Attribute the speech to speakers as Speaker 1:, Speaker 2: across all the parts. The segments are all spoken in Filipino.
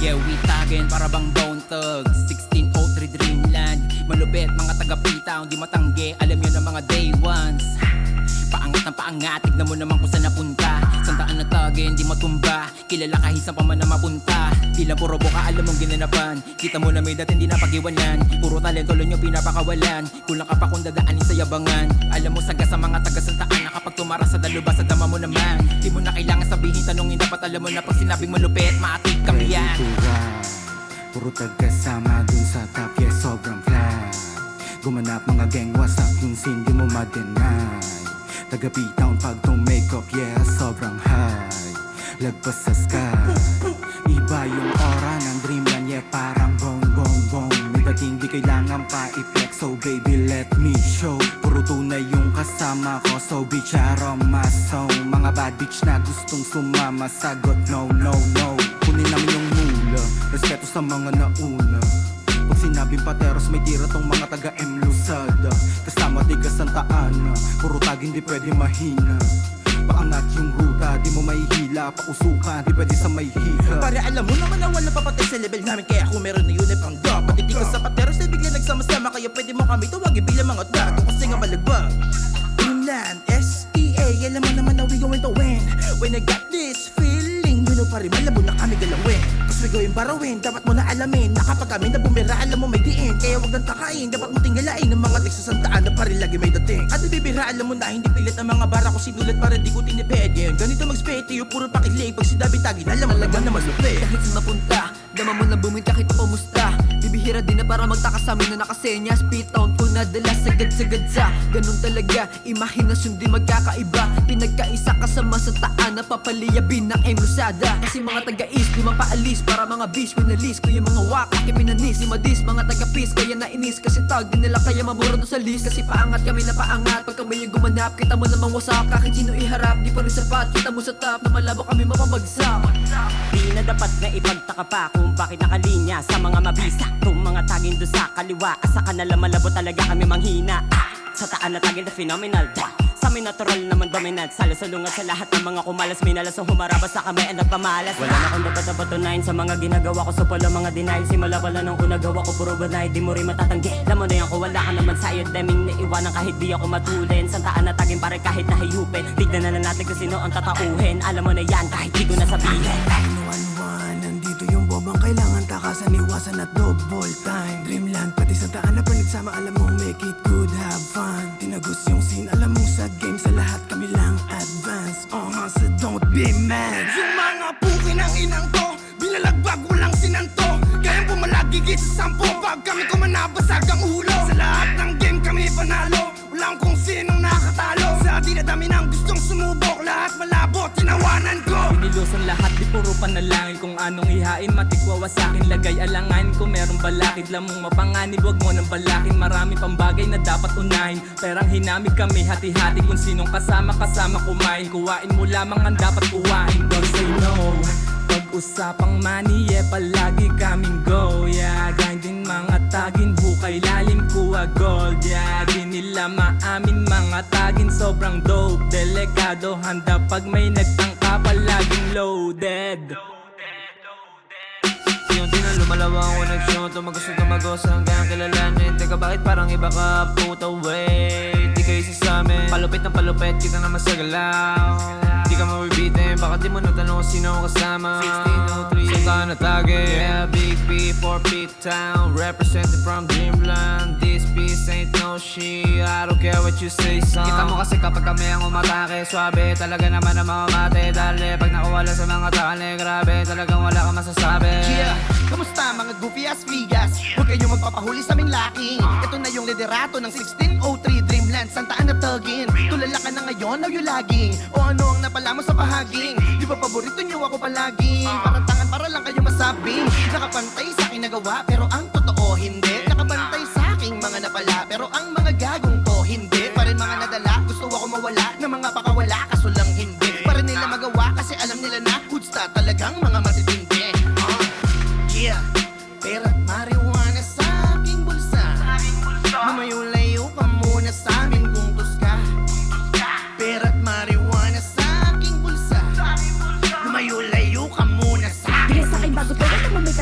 Speaker 1: Yeah, we tagging para bang Bone Thugs 1603 Dreamland. Malupit mga taga-P-Town, di matanggi, alam nyo na mga day ones. Paangat ng paangat, tignan mo naman kung saan napunta. Santaan na tagin, di matumba, kilala kahisan pa man na mapunta. Di lang puro buka, alam mong ginanapan. Kita mo na may dating di napag-iwanan. Puro talento lang yung pinapakawalan. Kulang ka pa kung dadaanin sa yabangan. Alam mo saga sa mga taga-santaan na kapag tumara sa daluba sa dama mo naman. Di mo na kailangan sabihin, tanongin, dapat alam mo na pag sinabing malupit, maatik kami yan.
Speaker 2: Puro taga-sama dun sa top, yeah, sobrang fly. Gumanap mga gang, wasak yung scene, di mo ma-deny. Taga-P-Town pag tumake-up, yeah, sobrang high. Lagpas sa sky. Iba yung aura ng Dreamland, yeah, parang bong bong bong. May dating di kailangan pa i-flex, so baby let me show. Puro tunay yung kasama ko, so bichara masong. Mga bad bitch na gustong sumama, sagot no no no. Kunin namin yung mula, respeto sa mga nauna. Pag sinabing pateros, may tira tong mga taga-M Lusada. Kasama tiga Santa Ana, puro tagin di pwede mahina. Paangat yung ruta, di mo mahihila. Pausukan, di pwede sa may higa.
Speaker 3: Pare alam mo naman na wala papatay sa level namin. Kaya kung meron na yun ay pang dapat. Hindi ka sa pateros ay bigla nagsama-sama. Kaya pwede mo kami tawagin bilang mga dato. Kasi nga malagbang Dreamland, SEA. Alam mo naman na we going to win. When I got this feeling, you know pare malabo na kami galawin. Cause we going barawin, dapat mo na alamin na kapag kami na bumira, alam mo may diin. Kaya wag nang takain, dapat mo tinggalain ng mga tagsasandaan na pare lagi may dating. At bibira, alam mo na hindi pilit ang mga bara ko sinulat para di ko tinipid. Yan, ganito mag-spit, yung puro pakilig. Pag sinabi tagin, alam mo naman na malupit.
Speaker 4: Kahit saan mapunta, dama mo na bumit kahit pa pumusta. Bibihira din na para magtaka sa amin na nakasenya. P-Town po nadala sagad-sagad sa ganun talaga, imahinasyon di magkakaiba. Pinagkaisa kasama sa taan na papaliyabin ng Lusada. Kasi mga taga-East di mapaalis para mga beast winalis ko yung mga wakak ipinanis. Di madis mga taga-Peace kaya nainis. Kasi tag din nila kaya mabura to sa list. Kasi paangat kami na paangat pag kami yung gumanap. Kita mo namang wasak kahit sino iharap. Di pa rin sapat, kita mo sa top na malabo kami mapabagsak.
Speaker 5: Di na dapat na ipagtaka pa kung bakit nakalinya sa mga mabisa. Kung mga tagin doon sa kaliwa, asa ka nalang malabo talaga kami manghina. Sa taan na tagin na phenomenal. Sa amin natural naman dominant. Salo-salungat sa lahat ng mga kumalas. Minalas ang humarabas sa kami ang nagpamalas. Wala na akong dapat patunayan sa mga ginagawa ko. So pala mga denial. Simula pala nung una gawa ko puro banay. Di mo rin matatanggi. Alam mo na yan kung wala ka naman sa'yo. Deming naiwanan kahit di ako matulin. Santaan na tagin pare kahit nahiyupin. Tignan na natin kung sino ang tatauhin. Alam mo na yan kahit di ko nasabihin.
Speaker 6: 911, nandito yung bobang kailangan takasan, iwasan at double time. Dreamland, pati sa daan na panagsama, alam mong make it good, have fun. Tinagos yung scene, alam mong sa game, sa lahat kami lang advance. So don't be mad.
Speaker 3: Yung mga puki ng inang to, binalagbag walang sinanto. Kayang pumalagigit sa 10 pag kami kumanabasag ang ulo. Sa lahat ng game kami panalo, walang kung sinong nakatalo. Sa dinadami ng gustong sumubok, lahat malabo, tinawanan ko.
Speaker 1: Nilusan lahat, di puro panalangin. Kung anong ihain, matikwawa sa'kin. Lagay alangan, kung merong balakid lamang mapanganib, wag mo nang balakin. Marami pang bagay na dapat unahin. Perang hinamig kami, hati-hati. Kung sinong kasama kumain. Kuwain mo lamang ang dapat kuwain. Don't say no. Pag-usapang money, yeah, palagi kaming go. Yeah, grinding mga tagin, hukay lalim, kuha gold. Yeah, di nila maamin mga tagin, sobrang dope. Delikado, handa pag may nagtangka, palaging loaded.
Speaker 7: Yung di na lumalawang koneksyon, tumagusto tumagos hanggang kilalanin. Teka bakit parang iba ka, puta wait. Di kayo isa sa'min, palupit ng palupit, kita naman sa galaw. Di ka mabibitin, baka di mo natanong kung sino ang kasama. 1603, saan ka natagin? Yeah, Big B for P-Town, represented from Dreamland. This piece ain't no shit, I don't care what you say, son. Kita mo kasi kapag kami ang umatake, swabe talaga naman ang mamamate. Dali, pag nakawala sa mga tali, grabe, talagang wala kang masasabi.
Speaker 3: Yeah, kamusta mga goofy as figas? Huwag kayong magpapahuli sa aming laking. Ito na yung liderato ng 1603 Dreamland, Santaan na tagin. Tulala ka na ngayon, now you lagging. O ano ang napala mo sa bahaging? Di ba paborito nyo ako palagi? Parantangan para lang kayo masabing nakapantay sa aking nagawa, pero ang totoo hindi. Nakabantay sa aking mga napala, pero ang mga gagong to hindi. Pa rin mga nadala, gusto ako mawala ng mga pakawala, kaso lang hindi. Pa rin nila magawa kasi alam nila na hudsta talagang mga matitindi. Yeah, pera't marijuana sa aking bulsa. Lumayo-layo ka muna sa amin kung tuska. Pera't marijuana sa aking bulsa. Lumayo-layo ka muna sa akin.
Speaker 8: Bigay sa'kin bago pero naman may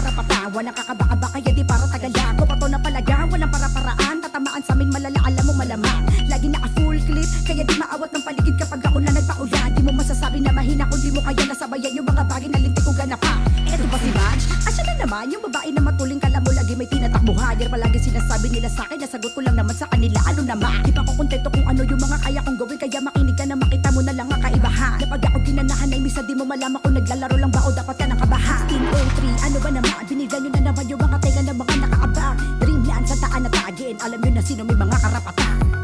Speaker 8: Walang kakaba-kaba kaya di para tagala. Kupato na palaga, walang para-paraan. Tatamaan sa amin malala, alam mo malamang. Lagi naka full clip, kaya di maawat ng paligid kapag ako na nagpaulan. Di mo masasabi na mahina kung di mo kaya nasabayan yung mga bagay na lintik ko ganapa. Eto ba si Madge? Asya na naman yung babae na matuling kala mo lagi may tinatakbuhan. Yan palagi sinasabi nila sa akin, nasagot ko lang naman sa kanila. Ano naman? Di pa ko kontento kung ano yung mga kaya kong gawin. Kaya makinig ka na makita mo na lang ang kaibahan. Kapag ako ginanahan ay misa di mo malaman kung naglalaro lang ba o dapat ka ng kabahan. 1603, ano ba naman? Binigyan nyo na naman yung mga tega ng mga nakaabang. Dreamland sa taan na tagin, alam nyo na sino may mga karapatan.